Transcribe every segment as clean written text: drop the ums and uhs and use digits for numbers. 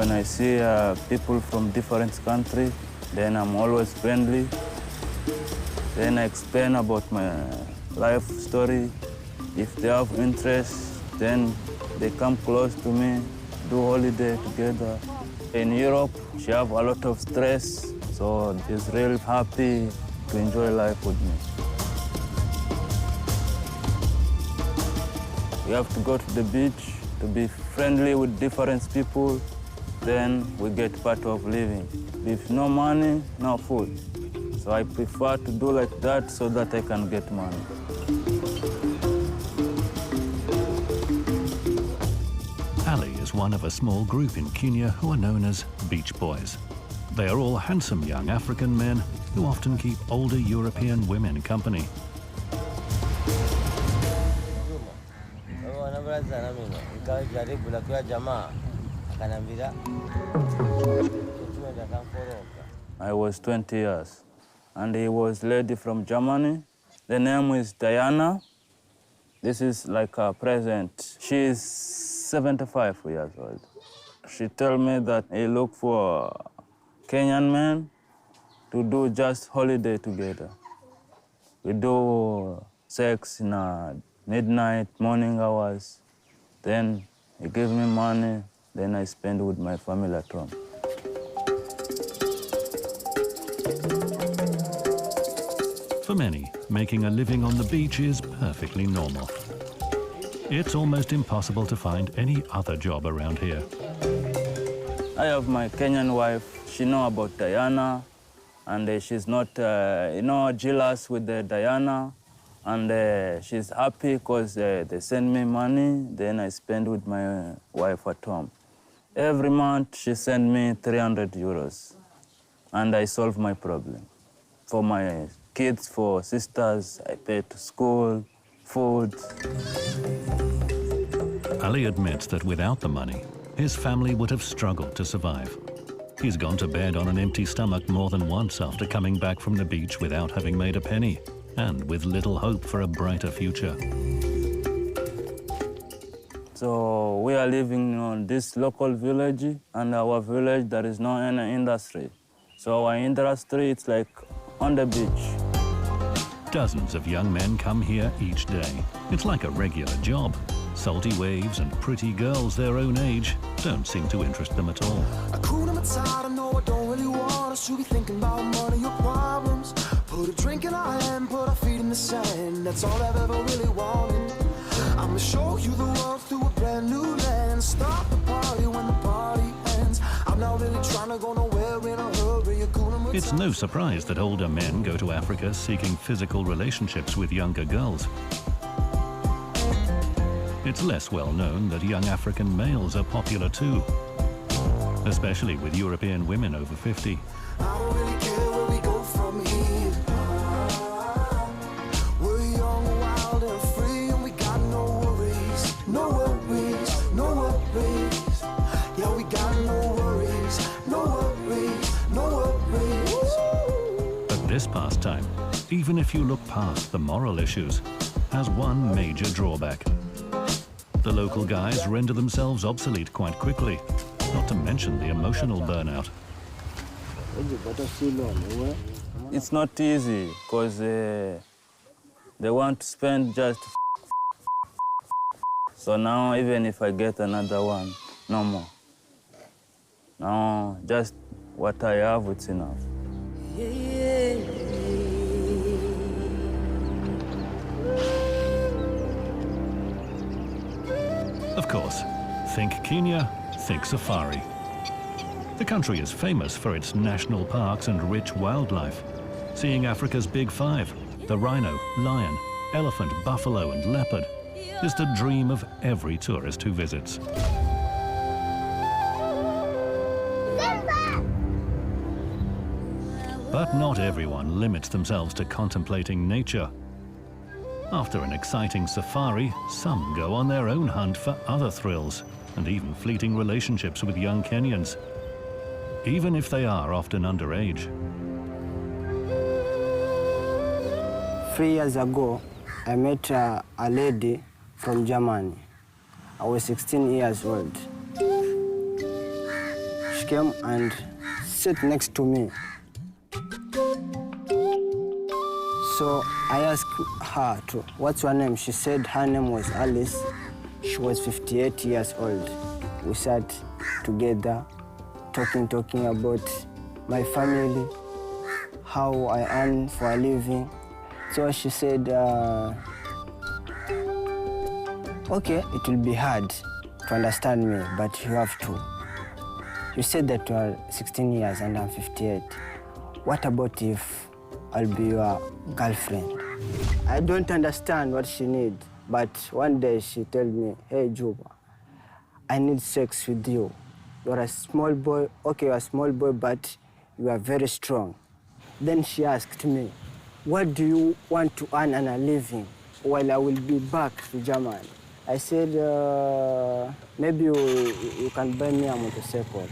when I see people from different countries, then I'm always friendly. Then I explain about my life story. If they have interest, then they come close to me, do holiday together. In Europe, she have a lot of stress, so she's really happy to enjoy life with me. We have to go to the beach to be friendly with different people, then we get part of living. If no money, no food. So I prefer to do like that so that I can get money. Ali is one of a small group in Kenya who are known as beach boys. They are all handsome young African men who often keep older European women company. I was 20 years, and he was a lady from Germany. The name is Diana. This is like a present. She is 75 years old. She told me that he looked for Kenyan men to do just holiday together. We do sex in midnight, morning hours. Then he gave me money, then I spend with my family at home. For many, making a living on the beach is perfectly normal. It's almost impossible to find any other job around here. I have my Kenyan wife. She knows about Diana, and she's not, jealous with Diana. And she's happy because they send me money, then I spend with my wife at home. Every month, she sends me 300 euros, and I solve my problem. For my kids, for sisters, I pay to school, food. Ali admits that without the money, his family would have struggled to survive. He's gone to bed on an empty stomach more than once after coming back from the beach without having made a penny, and with little hope for a brighter future. So we are living in this local village, and our village, there is no any industry. So our industry, it's like on the beach. Dozens of young men come here each day. It's like a regular job. Salty waves and pretty girls their own age don't seem to interest them at all. I know I don't really want us to be thinking about money or problems. Put a drink in our hand, put our feet in the sand. That's all I've ever really wanted. I'ma show you the world through a brand new lens. Start the party when the party ends. I'm not really trying to go nowhere in a hurry. It's no surprise that older men go to Africa seeking physical relationships with younger girls. It's less well known that young African males are popular too, especially with European women over 50. I don't really care where we go from here. We're young, wild and free, and we got no worries. No worries, no worries. Yeah, we got no worries. No worries, no worries. But this pastime, even if you look past the moral issues, has one major drawback. The local guys render themselves obsolete quite quickly, not to mention the emotional burnout. It's not easy, because they want to spend just So now, even if I get another one, no more. Now, just what I have, it's enough. Of course, think Kenya, think safari. The country is famous for its national parks and rich wildlife. Seeing Africa's Big Five, the rhino, lion, elephant, buffalo, and leopard, is the dream of every tourist who visits. But not everyone limits themselves to contemplating nature. After an exciting safari, some go on their own hunt for other thrills, and even fleeting relationships with young Kenyans, even if they are often underage. 3 years ago, I met a lady from Germany. I was 16 years old. she came and sat next to me. So I asked her, what's your name? She said her name was Alice. She was 58 years old. We sat together, talking about my family, how I earn for a living. So she said, okay, it will be hard to understand me, but you have to. You said that you are 16 years and I'm 58. What about if I'll be your girlfriend? I don't understand what she needs, but one day she told me, hey, Juba, I need sex with you. You're a small boy. Okay, you're a small boy, but you are very strong. Then she asked me, what do you want to earn and a living while I will be back to Germany? I said, maybe you can buy me a motorcycle.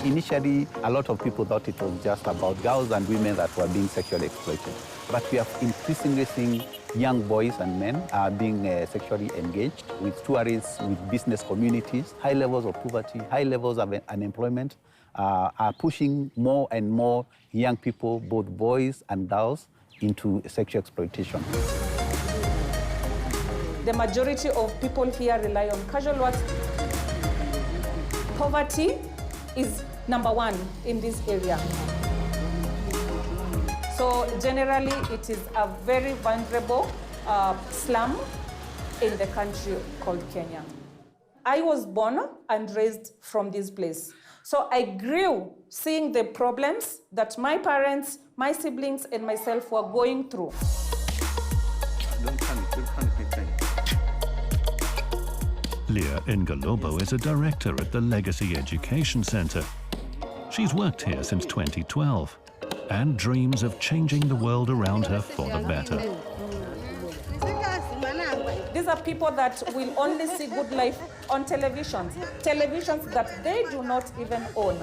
Initially, a lot of people thought it was just about girls and women that were being sexually exploited. But we are increasingly seeing young boys and men being sexually engaged with tourists, with business communities. High levels of poverty, high levels of unemployment are pushing more and more young people, both boys and girls, into sexual exploitation. The majority of people here rely on casual work. Poverty is number one in this area. So generally, it is a very vulnerable slum in the country called Kenya. I was born and raised from this place. So I grew seeing the problems that my parents, my siblings, and myself were going through. Leah Ngalobo is a director at the Legacy Education Centre. She's worked here since 2012 and dreams of changing the world around her for the better. These are people that will only see good life on televisions that they do not even own.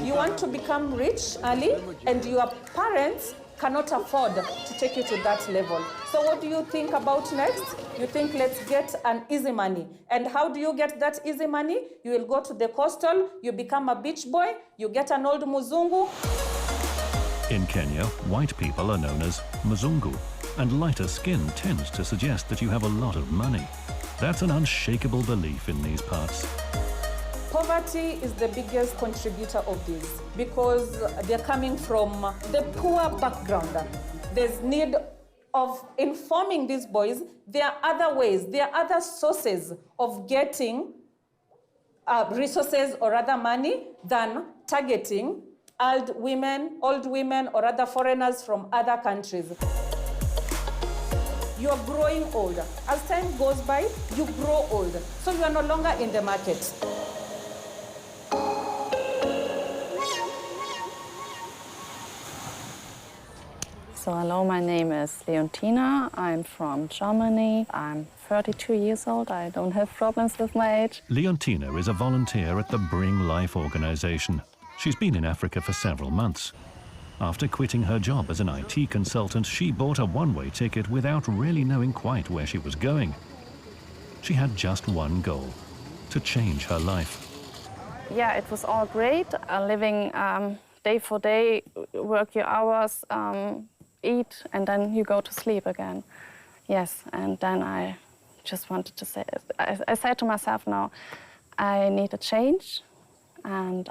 You want to become rich early, and your parents cannot afford to take you to that level. So what do you think about next? You think, let's get an easy money. And how do you get that easy money? You will go to the coastal, you become a beach boy, you get an old muzungu. In Kenya, white people are known as mzungu, and lighter skin tends to suggest that you have a lot of money. That's an unshakable belief in these parts. Poverty is the biggest contributor of this because they're coming from the poor background. There's need of informing these boys there are other ways, there are other sources of getting resources or other money than targeting old women or other foreigners from other countries. You are growing older. As time goes by, you grow old. So you are no longer in the market. So hello, my name is Leontina. I'm from Germany. I'm 32 years old. I don't have problems with my age. Leontina is a volunteer at the Bring Life organization. She's been in Africa for several months. After quitting her job as an IT consultant, she bought a one-way ticket without really knowing quite where she was going. She had just one goal: to change her life. Yeah, it was all great. Living day for day, work your hours, eat, and then you go to sleep again. Yes, and then I just wanted to say, I said to myself now, I need a change. And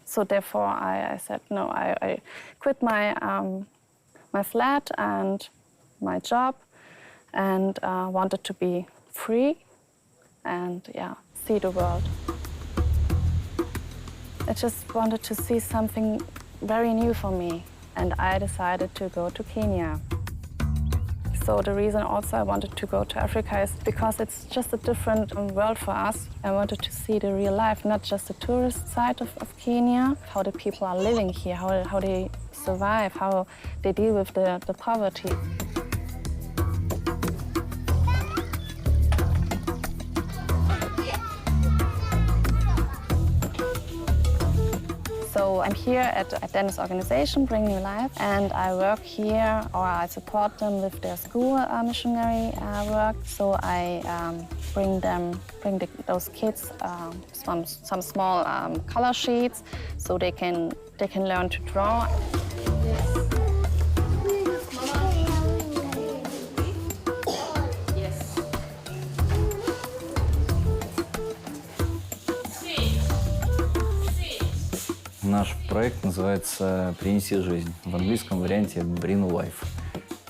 so therefore I said, no, I quit my, my flat and my job and wanted to be free and yeah, see the world. I just wanted to see something very new for me. And I decided to go to Kenya. So the reason also I wanted to go to Africa is because it's just a different world for us. I wanted to see the real life, not just the tourist side of Kenya, how the people are living here, how they survive, how they deal with the poverty. So I'm here at a Dennis organization, Bring New Life, and I work here, or I support them with their school missionary work. So I bring those kids some small color sheets, so they can learn to draw. Наш проект называется «Принеси жизнь». В английском варианте «Bring Life».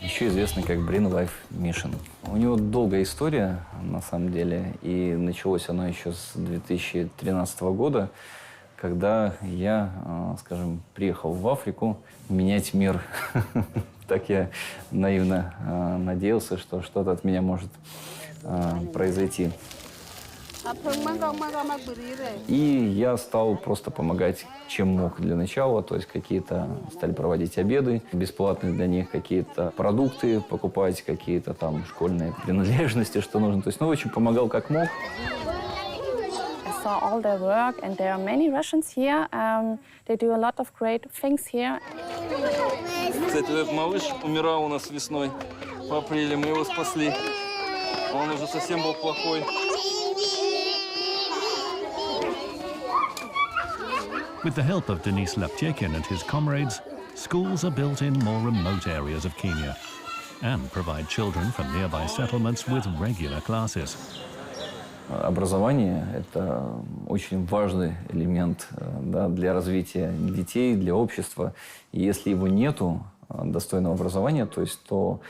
Еще известный как «Bring Life Mission». У него долгая история, на самом деле, и началось оно еще с 2013 года, когда я, скажем, приехал в Африку менять мир. Так я наивно надеялся, что что-то от меня может произойти. И я стал просто помогать, чем мог для начала. То есть какие-то стали проводить обеды, бесплатные для них какие-то продукты покупать, какие-то там школьные принадлежности, что нужно. То есть, очень помогал как мог. I saw all their work, and there are many Russians here. They do a lot of great things here. Кстати, этот малыш умирал у нас весной. В апреле мы его спасли. Он уже совсем был плохой. With the help of Denis Laptyekin and his comrades, schools are built in more remote areas of Kenya and provide children from nearby settlements with regular classes. Образование – это очень важный элемент, да, для развития детей, для общества. И если его нету, достойного образования, то,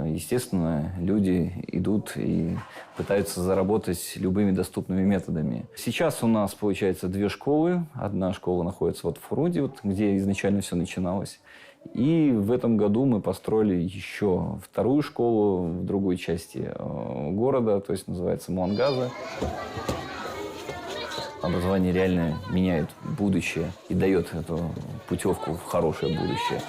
естественно, люди идут и пытаются заработать любыми доступными методами. Сейчас у нас, получается, 2 школы. Одна школа находится в Фурунде, где изначально все начиналось. И в этом году мы построили еще 2-ю школу в другой части города, то есть называется Муангаза. Образование реально меняет будущее и дает эту путевку в хорошее будущее.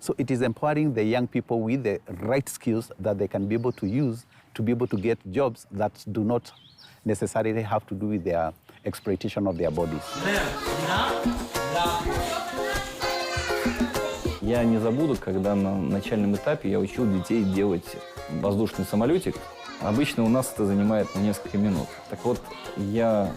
So it is empowering the young people with the right skills that they can be able to use to be able to get jobs that do not necessarily have to do with their exploitation of their bodies. Я не забуду, когда на начальном этапе я учил детей делать воздушный самолетик. Обычно у нас это занимает несколько минут. Так вот, я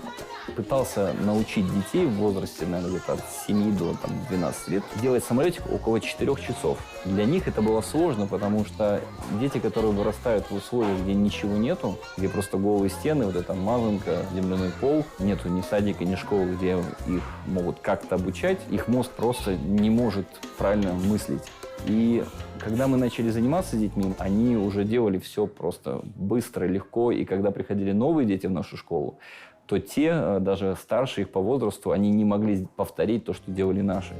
пытался научить детей в возрасте, наверное, где-то от 7 до 12 лет делать самолетик около 4 часов. Для них это было сложно, потому что дети, которые вырастают в условиях, где ничего нету, где просто голые стены, вот эта мазанка, земляной пол, нету ни садика, ни школы, где их могут как-то обучать, их мозг просто не может правильно мыслить. И когда мы начали заниматься с детьми, они уже делали все просто быстро, легко. И когда приходили новые дети в нашу школу, то те, даже старше их по возрасту, они не могли повторить то, что делали наши.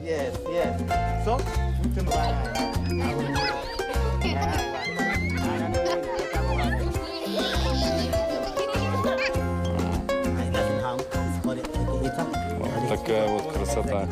Вот такая вот красота.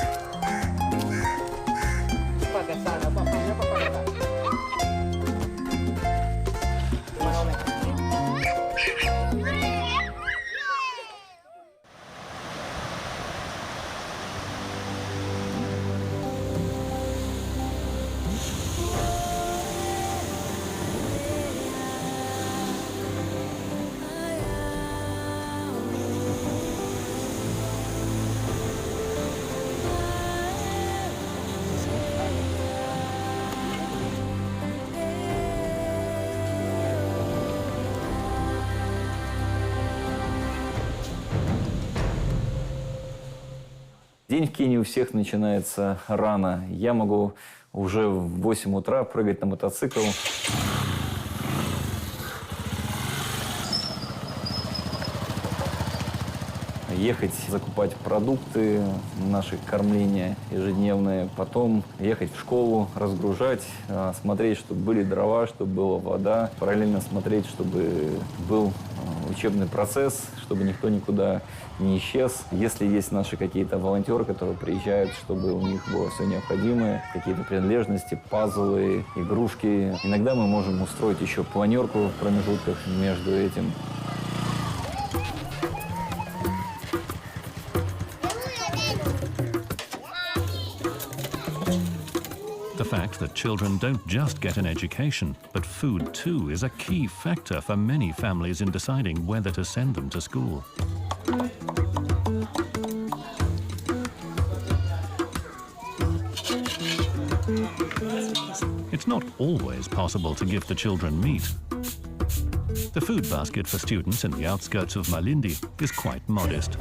День в Кении у всех начинается рано. Я могу уже в 8 утра прыгать на мотоцикл. Ехать закупать продукты, наши кормления ежедневные, потом ехать в школу, разгружать, смотреть, чтобы были дрова, чтобы была вода, параллельно смотреть, чтобы был учебный процесс, чтобы никто никуда не исчез. Если есть наши какие-то волонтеры, которые приезжают, чтобы у них было все необходимое, какие-то принадлежности, пазлы, игрушки. Иногда мы можем устроить еще планерку в промежутках между этим. fact that children don't just get an education, but food too is a key factor for many families in deciding whether to send them to school. It's not always possible to give the children meat. The food basket for students in the outskirts of Malindi is quite modest.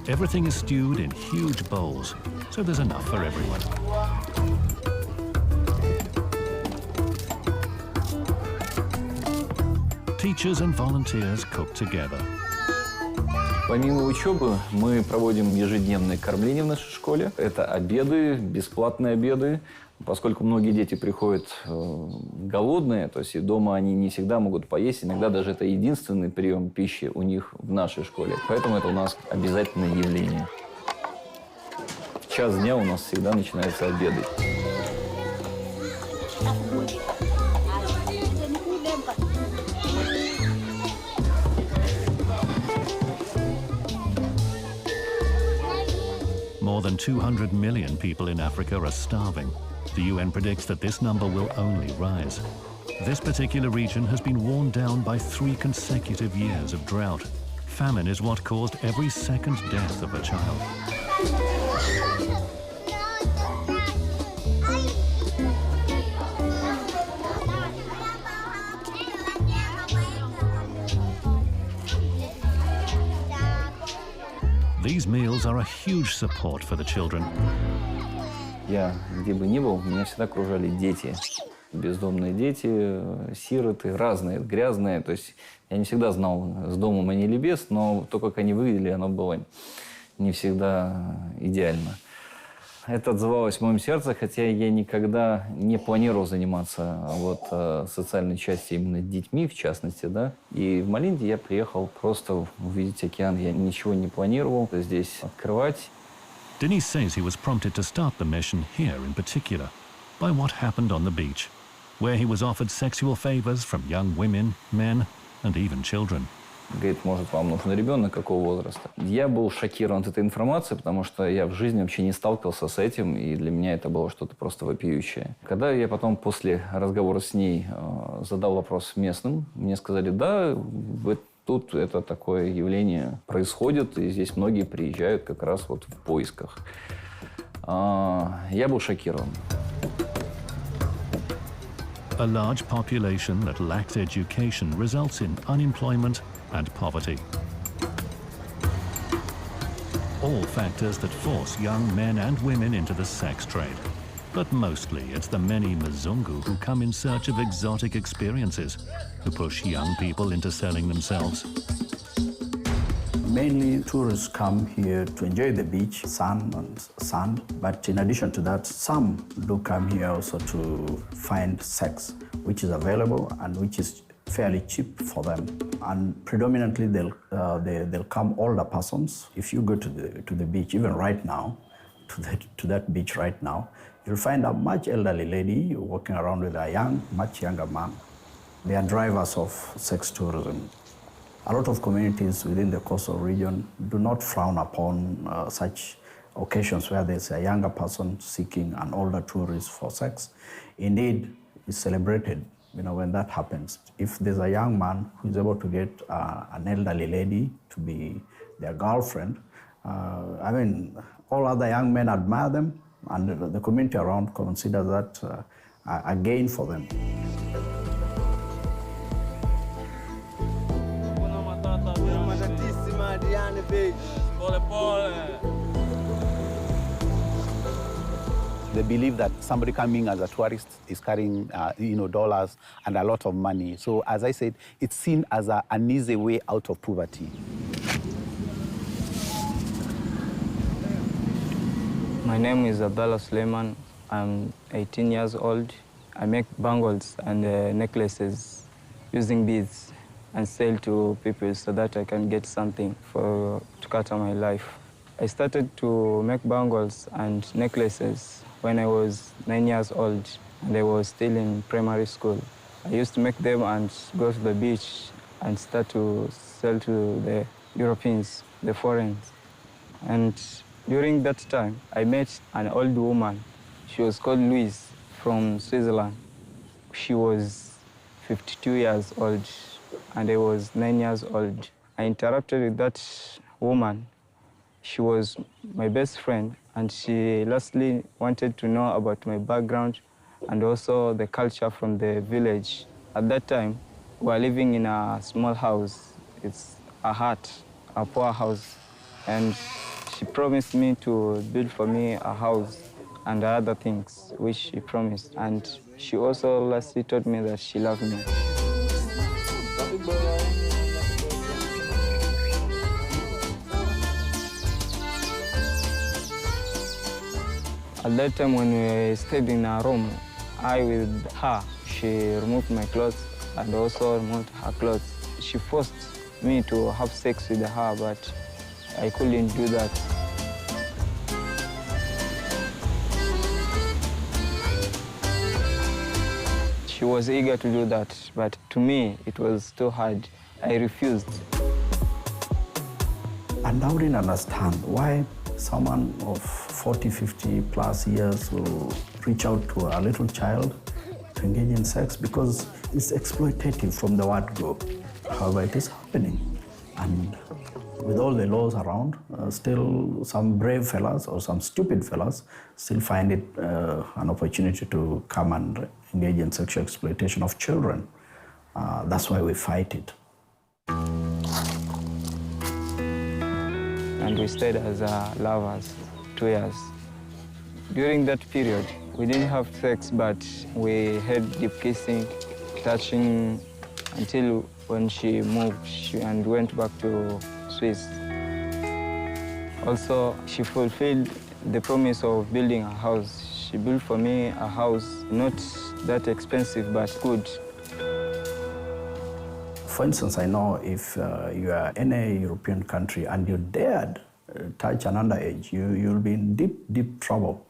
Everything is stewed in huge bowls, so there's enough for everyone. Teachers and volunteers cook together. Помимо учебы мы проводим ежедневное кормление в нашей школе. Это обеды, бесплатные обеды. Поскольку многие дети приходят голодные, то есть и дома они не всегда могут поесть. Иногда даже это единственный прием пищи у них в нашей школе. Поэтому это у нас обязательное явление. В час дня у нас всегда начинаются обеды. More than 200 million people in Africa are starving. The UN predicts that this number will only rise. This particular region has been worn down by 3 consecutive years of drought. Famine is what caused every second death of a child. These meals are a huge support for the children. Я где бы ни был, меня всегда окружали дети. Бездомные дети, сироты, разные, грязные. То есть я не всегда знал, с домом они или без, но то, как они выглядели, оно было не всегда идеально. Это отзывалось в моем сердце, хотя я никогда не планировал заниматься социальной частью именно детьми, в частности, да. И в Малинде я приехал просто увидеть океан. Я ничего не планировал здесь открывать. Denise says he was prompted to start the mission here in particular by what happened on the beach, where he was offered sexual favors from young women, men, and even children. Говорит, может, вам нужен ребенок, какого возраста? Я был шокирован этой информацией, потому что я в жизни вообще не сталкивался с этим, и для меня это было что-то просто вопиющее. Когда я потом после разговора с ней задал вопрос местным, мне сказали, да, тут это такое явление происходит, и здесь многие приезжают как раз вот в поисках. Я был шокирован. A large population that lacks education results in unemployment and poverty. All factors that force young men and women into the sex trade. But mostly it's the many Mzungu who come in search of exotic experiences, who push young people into selling themselves. Mainly tourists come here to enjoy the beach, sun and sand. But in addition to that, some do come here also to find sex, which is available and which is fairly cheap for them. And predominantly they'll come older persons. If you go to the beach, even right now, to that beach right now, you'll find a much elderly lady walking around with a much younger man. They are drivers of sex tourism. A lot of communities within the coastal region do not frown upon such occasions where there's a younger person seeking an older tourist for sex. Indeed, it's celebrated, when that happens. If there's a young man who is able to get an elderly lady to be their girlfriend, all other young men admire them, and the community around considers that a gain for them. They believe that somebody coming as a tourist is carrying, dollars and a lot of money. So, as I said, it's seen as an easy way out of poverty. My name is Abdula Suleiman. I'm 18 years old. I make bangles and necklaces using beads and sell to people so that I can get something to cater my life. I started to make bangles and necklaces when I was 9 years old and I was still in primary school. I used to make them and go to the beach and start to sell to the Europeans, the foreigners. And during that time, I met an old woman. She was called Louise. from Switzerland. She was 52 years old, and I was 9 years old. I interacted with that woman. She was my best friend, and she lastly wanted to know about my background and also the culture from the village. At that time, we were living in a small house. It's a hut, a poor house. And she promised me to build for me a house and other things, which she promised. And she also lastly told me that she loved me. At that time when we stayed in our room, I with her, she removed my clothes and also removed her clothes. She forced me to have sex with her, but I couldn't do that. She was eager to do that, but to me, it was too hard. I refused. And I wouldn't understand why someone of 40, 50 plus years will reach out to a little child to engage in sex, because it's exploitative from the word go. However, it is happening. And with all the laws around, still some brave fellas or some stupid fellas still find it an opportunity to come and engage in sexual exploitation of children. That's why we fight it. And we stayed as lovers 2 years. During that period, we didn't have sex, but we had deep kissing, touching, until when she moved and went back to Swiss. Also, she fulfilled the promise of building a house. She built for me a house, not that expensive, but good. For instance, I know if you are in a European country and you dared touch an underage, you'll be in deep, deep trouble.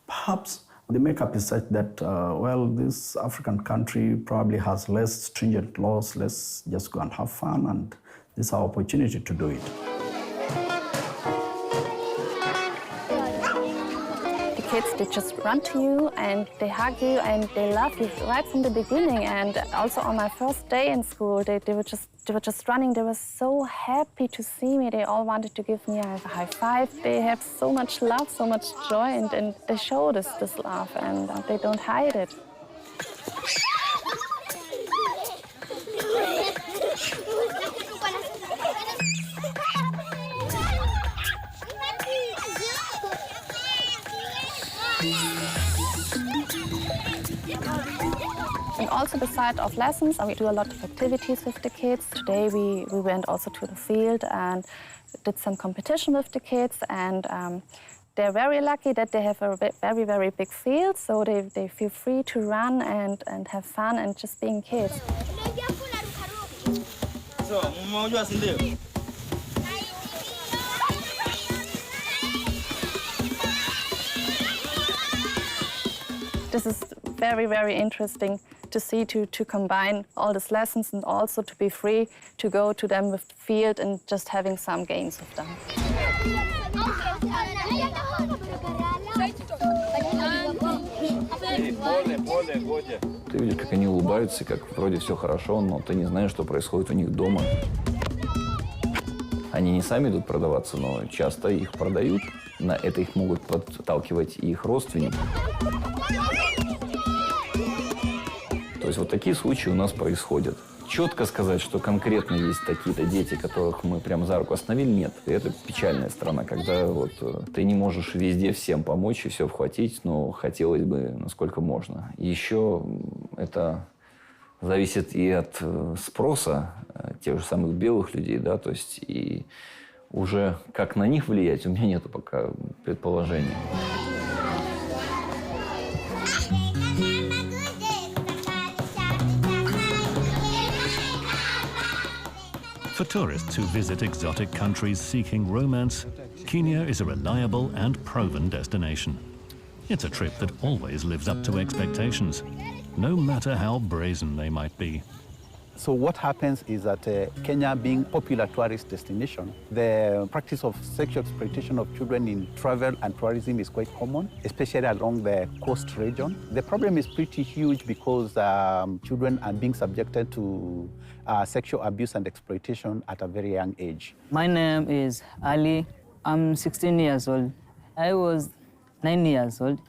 Perhaps the makeup is such that, well, this African country probably has less stringent laws. Let's just go and have fun, and this is our opportunity to do it. Kids, they just run to you and they hug you and they love you right from the beginning. And also on my first day in school, they were just running. They were so happy to see me. They all wanted to give me a high five. They have so much love, so much joy, and they show this love, and they don't hide it. And also beside of lessons, we do a lot of activities with the kids. Today we went also to the field and did some competition with the kids, and they're very lucky that they have a very, very big field, so they feel free to run and have fun and just being kids. This is very, very interesting to see, to combine all these lessons and also to be free to go to them with the field and just having some games with them. Ты видишь, как они улыбаются, как вроде все хорошо, но ты не знаешь, что происходит у них дома. Они не сами идут продаваться, но часто их продают. На это их могут подталкивать и их родственники. То есть вот такие случаи у нас происходят. Четко сказать, что конкретно есть такие-то дети, которых мы прям за руку остановили, нет. И это печальная сторона, когда вот ты не можешь везде всем помочь и все вхватить, но хотелось бы, насколько можно. Еще это зависит и от спроса тех же самых белых людей, да, то есть и уже как на них влиять, у меня нету пока предположения. For tourists who visit exotic countries seeking romance, Kenya is a reliable and proven destination. It's a trip that always lives up to expectations, no matter how brazen they might be. So what happens is that Kenya being a popular tourist destination, the practice of sexual exploitation of children in travel and tourism is quite common, especially along the coast region. The problem is pretty huge because children are being subjected to sexual abuse and exploitation at a very young age. My name is Ali. I'm 16 years old. I was 9 years old,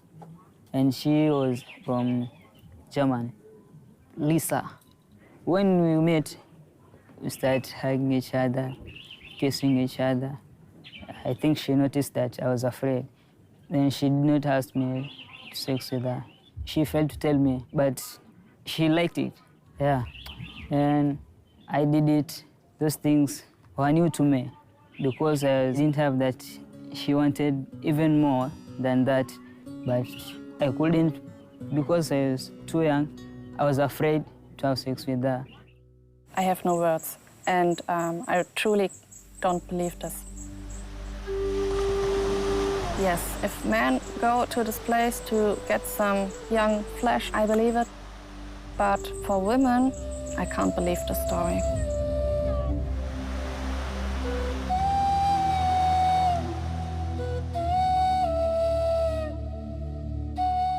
and she was from Germany, Lisa. When we met, we started hugging each other, kissing each other. I think she noticed that I was afraid. Then she did not ask me to sex with her. She failed to tell me, but she liked it, yeah. And I did it. Those things were new to me because I didn't have that. She wanted even more than that, but I couldn't because I was too young. I was afraid to have sex with her. I have no words, and I truly don't believe this. Yes, if men go to this place to get some young flesh, I believe it. But for women, I can't believe the story.